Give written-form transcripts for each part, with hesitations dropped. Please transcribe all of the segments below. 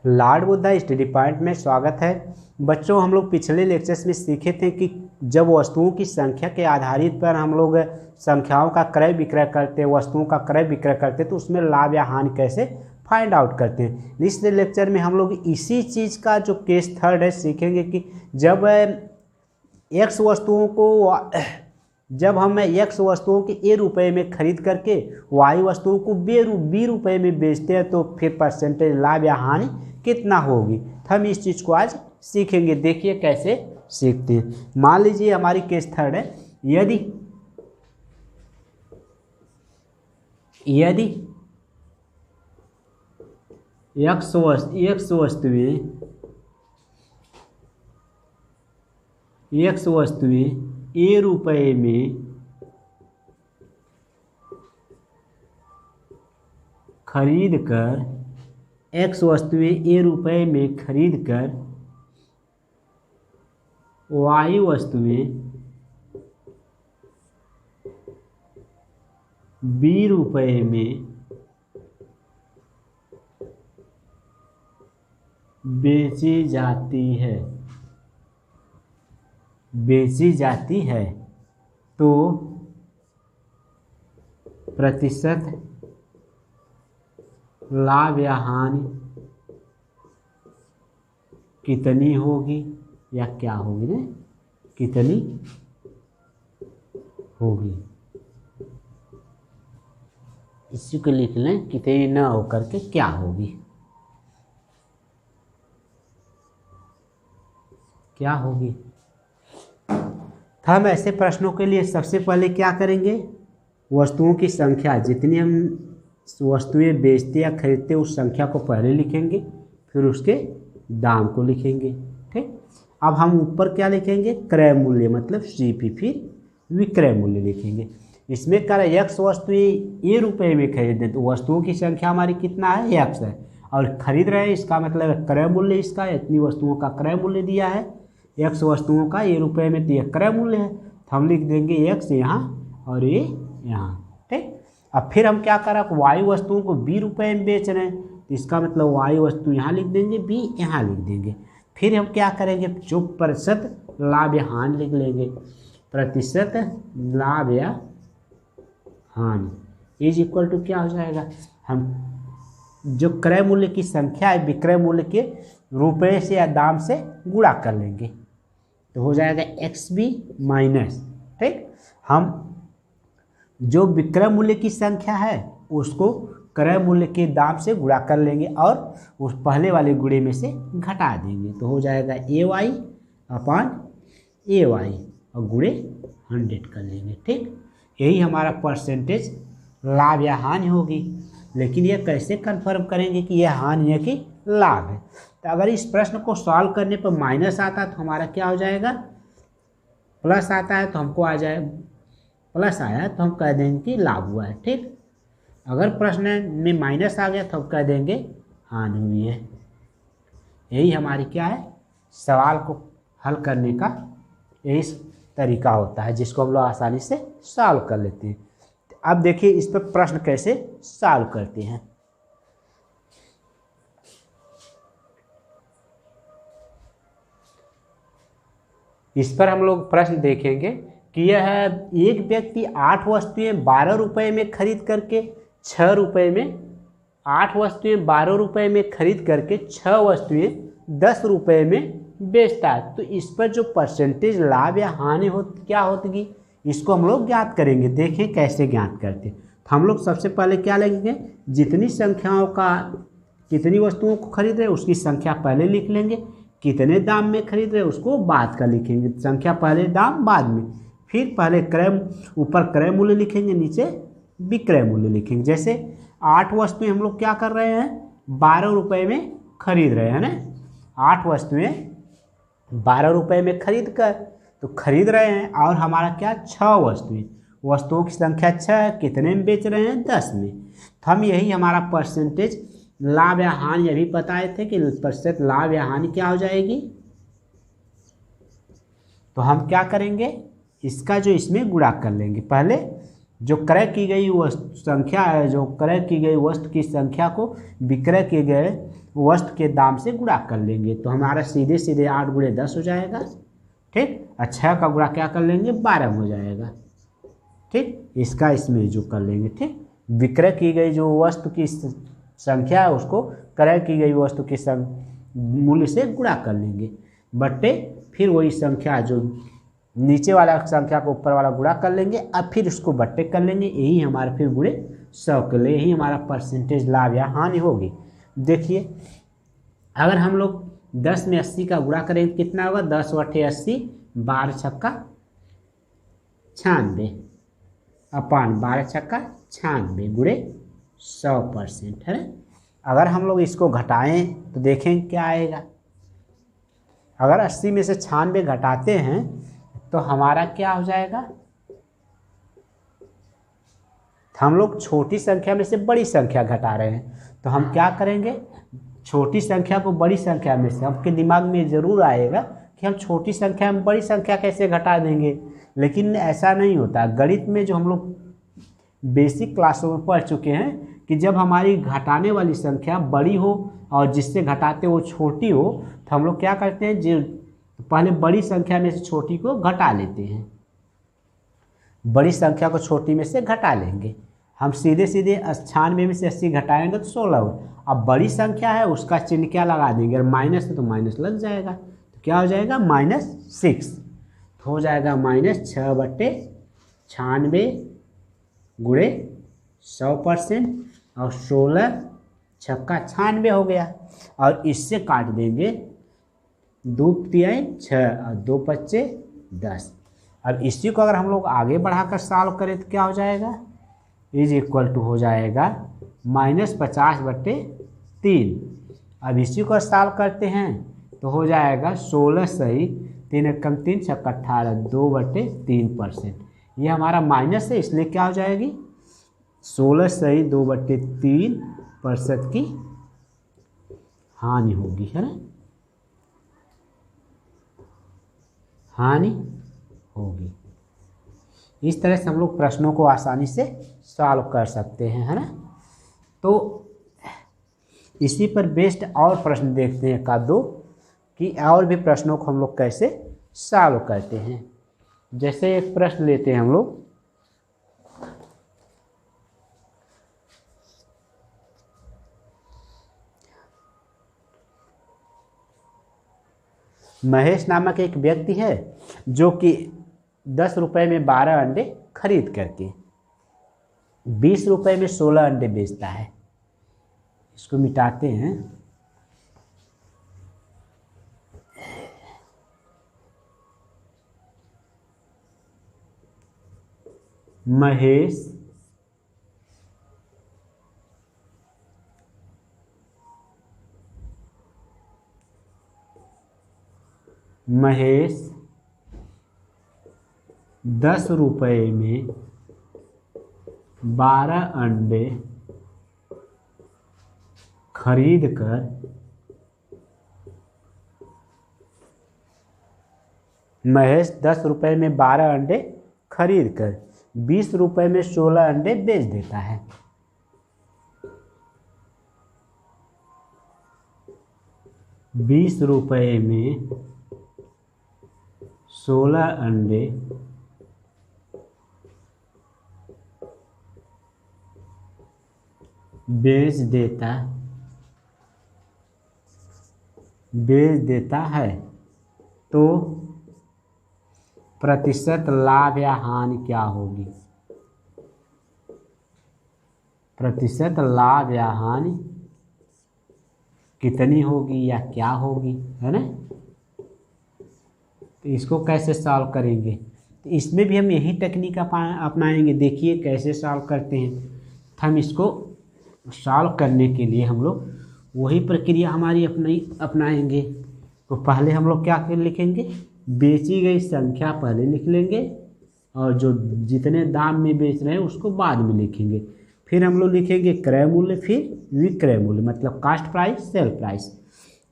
Lord Buddha study point में स्वागत है। बच्चों, हम लोग पिछले लेक्चर्स में सीखे थे कि जब वस्तुओं की संख्या के आधारित पर हम लोग संख्याओं का क्रय विक्रय करते, वस्तुओं का क्रय विक्रय करते, तो उसमें लाभ या हानि कैसे फाइंड आउट करते हैं। इस लेक्चर में हम लोग इसी चीज़ का जो केस थर्ड है सीखेंगे कि जब हम एक्स वस्तुओं के ए रुपए में खरीद करके वाई वस्तुओं को बी रुपए में बेचते हैं तो फिर परसेंटेज लाभ या हानि कितना होगी। तो हम इस चीज़ को आज सीखेंगे। देखिए कैसे सीखते हैं। मान लीजिए हमारी केस थर्ड है, यदि एक्स वस्तुएं ए रुपए में खरीद कर वाई वस्तुएं बी रुपए में बेची जाती है तो प्रतिशत लाभ या हानि कितनी होगी या क्या होगी ना, कितनी होगी। इसी को लिख लें, कितनी न होकर के क्या होगी, क्या होगी। हम ऐसे प्रश्नों के लिए सबसे पहले क्या करेंगे, वस्तुओं की संख्या, जितनी हम वस्तुएं बेचते या खरीदते उस संख्या को पहले लिखेंगे, फिर उसके दाम को लिखेंगे। ठीक, अब हम ऊपर क्या लिखेंगे, क्रय मूल्य मतलब सीपी, फिर विक्रय मूल्य लिखेंगे। इसमें कर एक्स वस्तुएं ए रुपए में खरीदें तो वस्तुओं की संख्या हमारी कितना है, एक्स है, और खरीद रहे हैं, इसका मतलब क्रय मूल्य इसका, इतनी वस्तुओं का क्रय मूल्य दिया है, एक्स वस्तुओं का ए रुपए में, तो यह क्रय मूल्य है, तो हम लिख देंगे एक्स यहाँ और ये यहाँ। ठीक, अब फिर हम क्या करा, वाई वस्तुओं को बी रुपए में बेच रहे हैं, तो इसका मतलब वाई वस्तु यहाँ लिख देंगे, बी यहाँ लिख देंगे। फिर हम क्या करेंगे, जो प्रतिशत लाभ या हानि लिख लेंगे, प्रतिशत लाभ या हानि इज इक्वल टू क्या हो जाएगा, हम जो क्रय मूल्य की संख्या है विक्रय मूल्य के रुपए से या दाम से गुणा कर लेंगे, तो हो जाएगा एक्स बी माइनस। ठीक, हम जो विक्रय मूल्य की संख्या है उसको क्रय मूल्य के दाम से गुणा कर लेंगे और उस पहले वाले गुणे में से घटा देंगे, तो हो जाएगा ए वाई अपॉन ए वाई और गुणे 100 कर लेंगे। ठीक, यही हमारा परसेंटेज लाभ या हानि होगी। लेकिन यह कैसे कंफर्म करेंगे कि यह हानि है कि लाभ है। तो अगर इस प्रश्न को सॉल्व करने पर माइनस आता तो हमारा क्या हो जाएगा, प्लस आता है तो हमको आ जाए, प्लस आया तो हम कह देंगे कि लाभ हुआ है। ठीक, अगर प्रश्न में माइनस आ गया तो हम कह देंगे हानि हुई है। यही हमारी क्या है, सवाल को हल करने का यही तरीका होता है, जिसको हम लोग आसानी से सॉल्व कर लेते हैं। अब देखिए इस पर प्रश्न कैसे सॉल्व करते हैं। इस पर हम लोग प्रश्न देखेंगे कि यह एक व्यक्ति 8 वस्तुएं 12 रुपए में खरीद करके 6 रुपए में, 8 वस्तुएं 12 रुपए में खरीद करके 6 वस्तुएं 10 रुपए में बेचता है, तो इस पर जो परसेंटेज लाभ या हानि क्या होगी, इसको हम लोग ज्ञात करेंगे। देखें कैसे ज्ञात करते हैं। तो हम लोग सबसे पहले क्या लेंगे, जितनी संख्याओं का, कितनी वस्तुओं को खरीद रहे उसकी संख्या पहले लिख लेंगे, कितने दाम में खरीद रहे उसको बाद का लिखेंगे, संख्या पहले दाम बाद में, फिर पहले ऊपर क्रय मूल्य लिखेंगे, नीचे विक्रय मूल्य लिखेंगे। जैसे 8 वस्तुएं हम लोग क्या कर रहे हैं, 12 रुपए में खरीद रहे हैं ना, 8 वस्तुएं 12 रुपए में खरीद कर तो खरीद रहे हैं, और हमारा क्या 6 वस्तुओं की संख्या 6 है, कितने में बेच रहे हैं, 10 में। तो हम यही हमारा परसेंटेज लाभ या हानि अभी बताए थे कि प्रतिशत लाभ या हानि क्या हो जाएगी। तो हम क्या करेंगे, इसका जो इसमें गुणा कर लेंगे, पहले जो क्रय की गई वस्तु संख्या है, जो क्रय की गई वस्तु की संख्या को विक्रय किए गए वस्तु के दाम से गुणा कर लेंगे। तो हमारा सीधे सीधे 8 गुणे 10 हो जाएगा, ठीक। और 6 का गुणा क्या कर लेंगे, 12 हो जाएगा, ठीक। इसका इसमें जो कर लेंगे, ठीक। विक्रय की गई जो वस्तु की संख्या है उसको क्रय की गई वस्तु के मूल्य से गुणा कर लेंगे, बट्टे फिर वही संख्या जो नीचे वाला संख्या को ऊपर वाला गुणा कर लेंगे, अब फिर उसको बट्टे कर लेंगे। यही हमारा फिर गुणे 100 के लिए यही हमारा परसेंटेज लाभ या हानि होगी। देखिए अगर हम लोग 10 में 80 का गुणा करें तो कितना होगा, 10 बटे 80, 12 छक्का 96 अपान 12 छक्का 96 गुणे 100% है ना। अगर हम लोग इसको घटाएं तो देखें क्या आएगा। अगर 80 में से 96 घटाते हैं तो हमारा क्या हो जाएगा, हम लोग छोटी संख्या में से बड़ी संख्या घटा रहे हैं, तो हम क्या करेंगे, छोटी संख्या को बड़ी संख्या में से, आपके दिमाग में ज़रूर आएगा कि हम छोटी संख्या में बड़ी संख्या कैसे घटा देंगे, लेकिन ऐसा नहीं होता। गणित में जो हम लोग बेसिक क्लासों में पढ़ चुके हैं कि जब हमारी घटाने वाली संख्या बड़ी हो और जिससे घटाते वो छोटी हो, तो हम लोग क्या करते हैं, जो पहले बड़ी संख्या में से छोटी को घटा लेते हैं, बड़ी संख्या को छोटी में से घटा लेंगे। हम सीधे सीधे 96 में से 80 घटाएंगे तो 16 हो। अब बड़ी संख्या है उसका चिन्ह क्या लगा देंगे, अगर माइनस है तो माइनस लग जाएगा, तो क्या हो जाएगा -6, तो हो जाएगा -6 बटे 96 गुणे 100% और 16 छक्का 96 हो गया। और इससे काट देंगे 2 तिहाई 6 और 2 पच्चे 10। अब इसी को अगर हम लोग आगे बढ़ाकर सॉल्व करें तो क्या हो जाएगा, इज इक्वल टू हो जाएगा -50 बटे 3। अब इसी को सॉल्व करते हैं तो हो जाएगा 16 सही 3 एकम 3 छक्का 18 2 बटे 3%। ये हमारा माइनस है इसलिए क्या हो जाएगी, 16 सही 2 बटे 3% की हानि होगी, है ना, हानि होगी। इस तरह से हम लोग प्रश्नों को आसानी से सॉल्व कर सकते हैं, है ना। तो इसी पर बेस्ड और प्रश्न देखते हैं का दो कि और भी प्रश्नों को हम लोग कैसे सॉल्व करते हैं। जैसे एक प्रश्न लेते हैं हम लोग, महेश नामक एक व्यक्ति है जो कि 10 रुपये में 12 अंडे खरीद करके 20 रुपये में 16 अंडे बेचता है। इसको मिटाते हैं। महेश 10 रुपये में 12 अंडे खरीद कर महेश 10 रुपये में 12 अंडे खरीद कर 20 रुपये में 16 अंडे बेच देता है। बीस रुपये में 16 अंडे बेच देता है, तो प्रतिशत लाभ या हानि क्या होगी, प्रतिशत लाभ या हानि कितनी होगी या क्या होगी, है ना। तो इसको कैसे सॉल्व करेंगे, तो इसमें भी हम यही टेक्निक अपनाएंगे। देखिए कैसे सॉल्व करते हैं। तो हम इसको सॉल्व करने के लिए हम लोग वही प्रक्रिया हमारी अपनाएंगे। तो पहले हम लोग क्या लिखेंगे, बेची गई संख्या पहले लिख लेंगे और जो जितने दाम में बेच रहे हैं उसको बाद में लिखेंगे। फिर हम लोग लिखेंगे क्रय मूल्य, फिर विक्रय मूल्य, मतलब कास्ट प्राइस सेल प्राइस।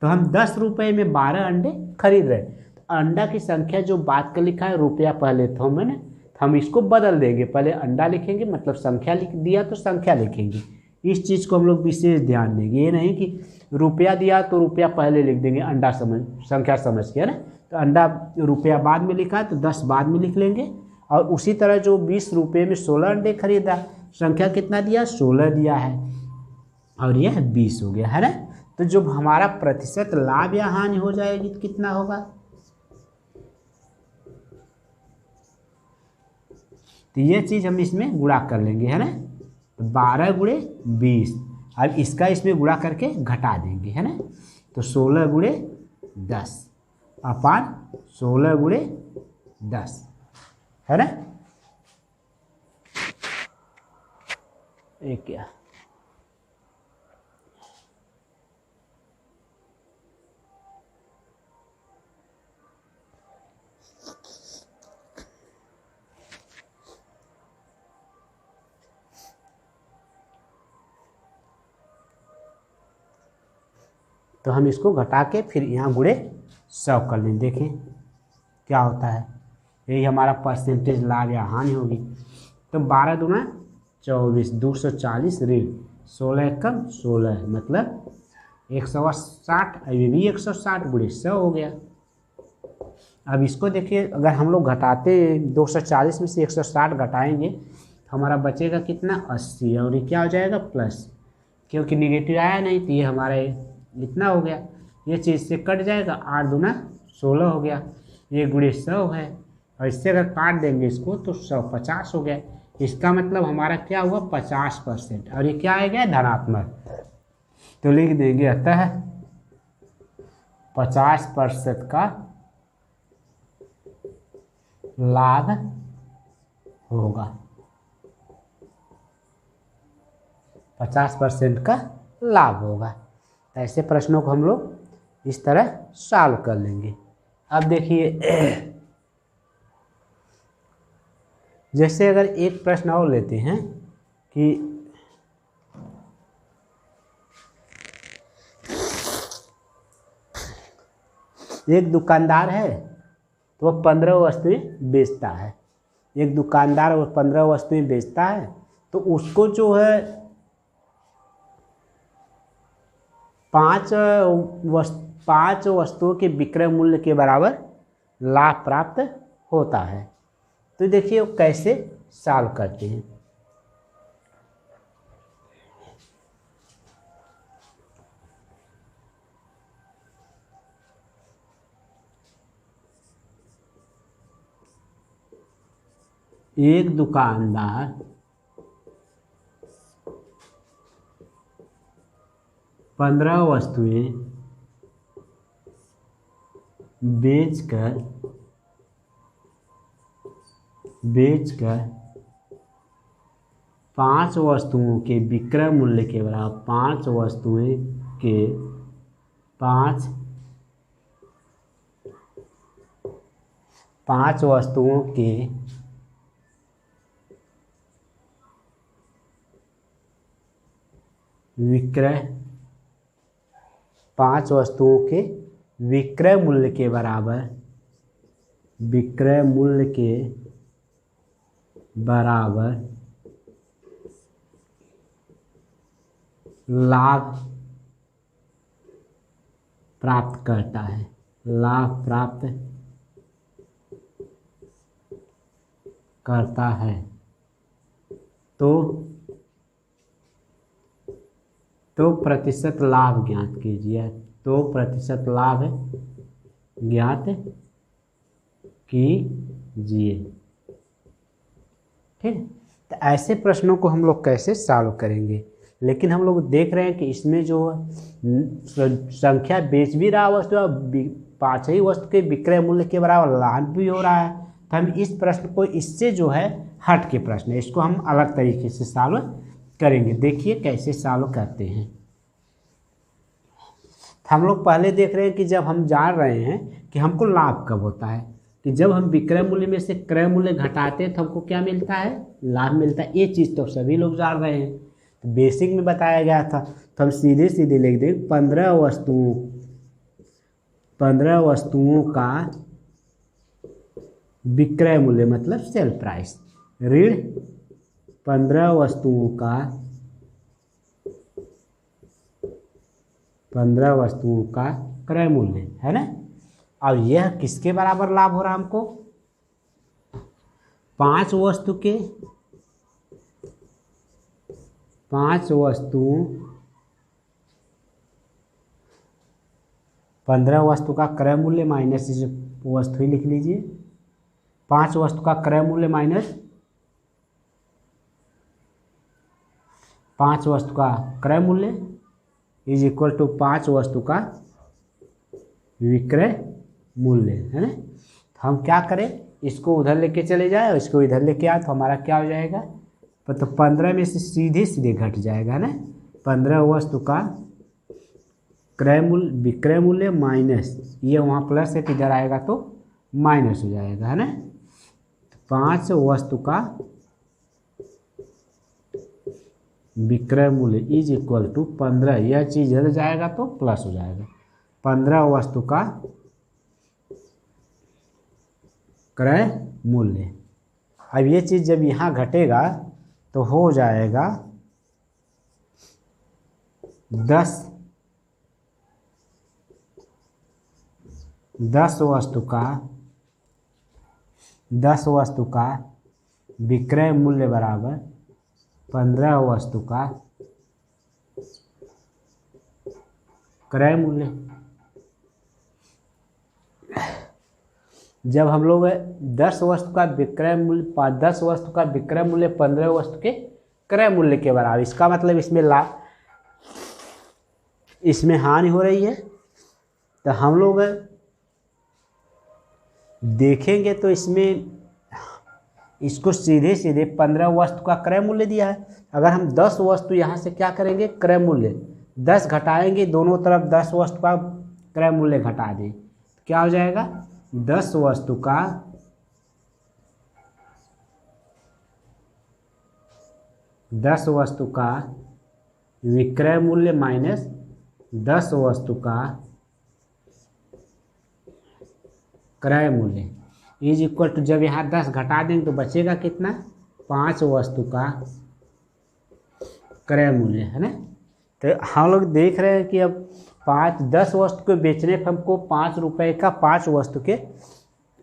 तो हम 10 रुपये में 12 अंडे खरीद रहे हैं, तो अंडा की संख्या जो बात का लिखा है रुपया पहले तो हम इसको बदल देंगे। पहले अंडा लिखेंगे, मतलब संख्या लिख दिया तो संख्या लिखेंगे, इस चीज़ को हम लोग विशेष ध्यान देंगे। ये नहीं कि रुपया दिया तो रुपया पहले लिख देंगे अंडा समझ संख्या समझ के, है ना। तो अंडा रुपया बाद में लिखा है तो 10 बाद में लिख लेंगे। और उसी तरह जो 20 रुपये में 16 अंडे खरीदा, संख्या कितना दिया, 16 दिया है, और यह 20 हो गया, है ना। तो जो हमारा प्रतिशत लाभ या हानि हो जाएगी तो कितना होगा, तो ये चीज़ हम इसमें गुणा कर लेंगे, है ना। तो 12 गुणे 20, अब इसका इसमें गुणा करके घटा देंगे, है ना। तो 16 गुणे 10 अपान 16 गुणे 10, है ना। एक क्या, तो हम इसको घटा के फिर यहाँ गुणे 100 कर लें, देखें क्या होता है। यही हमारा परसेंटेज लाभ या हानि होगी। तो 12 दूना 24, 240 ऋण 16 एकम 16, मतलब 160, ये भी 160 गुणे 100 हो गया। अब इसको देखिए, अगर हम लोग घटाते 240 में से 160 घटाएंगे हमारा बचेगा कितना, 80, और ये क्या हो जाएगा, प्लस, क्योंकि निगेटिव आया नहीं तो ये हमारा इतना हो गया। ये चीज़ से कट जाएगा, 8 दूना 16 हो गया, ये गुणे 100 है, और इससे अगर काट देंगे इसको तो 150 हो गया। इसका मतलब हमारा क्या हुआ, 50%, और ये क्या आएगा, धनात्मक। तो लिख देंगे अतः 50% का लाभ होगा, 50% का लाभ होगा। तो ऐसे प्रश्नों को हम लोग इस तरह सॉल्व कर लेंगे। अब देखिए, जैसे अगर एक प्रश्न और लेते हैं कि एक दुकानदार है तो वह 15 वस्तुएं बेचता है। एक दुकानदार वो 15 वस्तुएं बेचता है, तो उसको जो है 5 वस्तुओं के विक्रय मूल्य के बराबर लाभ प्राप्त होता है। तो देखिए वो कैसे सॉल्व करते हैं। एक दुकानदार 15 वस्तुएं बेचकर 5 वस्तुओं के विक्रय मूल्य के बराबर 5 वस्तुएं के 5 वस्तुओं के विक्रय 5 वस्तुओं के विक्रय मूल्य के बराबर लाभ प्राप्त करता है, लाभ प्राप्त करता है। तो प्रतिशत लाभ ज्ञात कीजिए। तो प्रतिशत लाभ ज्ञात कीजिए, ठीक। तो ऐसे प्रश्नों को हम लोग कैसे सॉल्व करेंगे, लेकिन हम लोग देख रहे हैं कि इसमें जो संख्या बेच भी रहा वस्तु, 5 ही वस्तु के विक्रय मूल्य के बराबर लाभ भी हो रहा है। तो हम इस प्रश्न को इससे जो है हट के प्रश्न है, इसको हम अलग तरीके से सॉल्व करेंगे। देखिए कैसे सॉल्व करते हैं। हम लोग पहले देख रहे हैं कि जब हम जान रहे हैं कि हमको लाभ कब होता है, कि जब हम विक्रय मूल्य में से क्रय मूल्य घटाते हैं तो हमको क्या मिलता है, लाभ मिलता है। ये चीज़ तो सभी लोग जान रहे हैं, तो बेसिक में बताया गया था। तो हम सीधे सीधे लिख दें 15 वस्तुओं का विक्रय मूल्य मतलब सेल प्राइस, ऋण 15 वस्तुओं का 15 वस्तुओं का क्रय मूल्य है ना। अब यह किसके बराबर लाभ हो रहा है हमको, 5 वस्तुओं 15 वस्तु का क्रय मूल्य माइनस इस वस्तु ही लिख लीजिए, 5 वस्तु का क्रय मूल्य माइनस 5 वस्तु का क्रय मूल्य इज इक्वल टू 5 वस्तु का विक्रय मूल्य है ना। तो हम क्या करें, इसको उधर लेके चले जाए और इसको इधर लेके आए तो हमारा क्या हो जाएगा, तो 15 में से सीधे सीधे घट जाएगा ना। 15 वस्तु का क्रय मूल्य विक्रय मूल्य माइनस ये वहाँ प्लस है, किधर आएगा तो माइनस हो जाएगा है ना। 5 वस्तु का विक्रय मूल्य इज इक्वल टू 15, यह चीज इधर जाएगा तो प्लस हो जाएगा। 15 वस्तु का क्रय मूल्य, अब ये चीज जब यहाँ घटेगा तो हो जाएगा 10 वस्तु का विक्रय मूल्य बराबर 15 वस्तु का क्रय मूल्य। जब हम लोग 10 वस्तु का विक्रय मूल्य 10 वस्तु का विक्रय मूल्य 15 वस्तु के क्रय मूल्य के बराबर, इसका मतलब इसमें लाभ इसमें हानि हो रही है। तो हम लोग देखेंगे तो इसमें इसको सीधे सीधे 15 वस्तु का क्रय मूल्य दिया है। अगर हम 10 वस्तु यहाँ से क्या करेंगे, क्रय मूल्य 10 घटाएंगे, दोनों तरफ 10 वस्तु का क्रय मूल्य घटा दें, क्या हो जाएगा 10 वस्तु का विक्रय मूल्य माइनस 10 वस्तु का क्रय मूल्य इज इक्वल टू, जब यहाँ 10 घटा देंगे तो बचेगा कितना, 5 वस्तु का क्रय मूल्य है ना। तो हम लोग देख रहे हैं कि अब 10 वस्तु को बेचने पर हमको 5 रुपए का 5 वस्तु के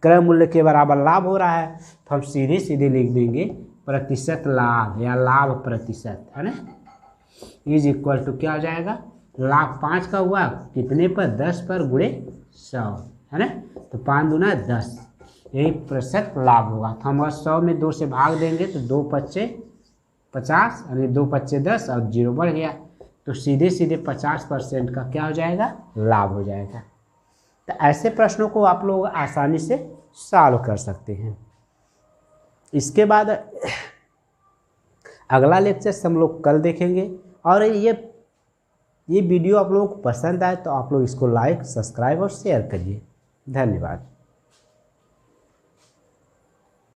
क्रय मूल्य के बराबर लाभ हो रहा है। तो हम सीधे सीधे लिख देंगे प्रतिशत लाभ या लाभ प्रतिशत है ना, इज इक्वल टू क्या हो जाएगा, लाभ 5 का हुआ कितने पर, 10 पर गुणे 100 है ना। तो 5 दूना 10, यही प्रतिशत लाभ होगा। तो हम 100 में 2 से भाग देंगे तो 2 पच्चे 50 यानी 2 पच्चे 10 और 0 बढ़ गया, तो सीधे सीधे 50% का क्या हो जाएगा, लाभ हो जाएगा। तो ऐसे प्रश्नों को आप लोग आसानी से सॉल्व कर सकते हैं। इसके बाद अगला लेक्चर हम लोग कल देखेंगे। और ये वीडियो आप लोगों को पसंद आए तो आप लोग इसको लाइक, सब्सक्राइब और शेयर करिए। धन्यवाद।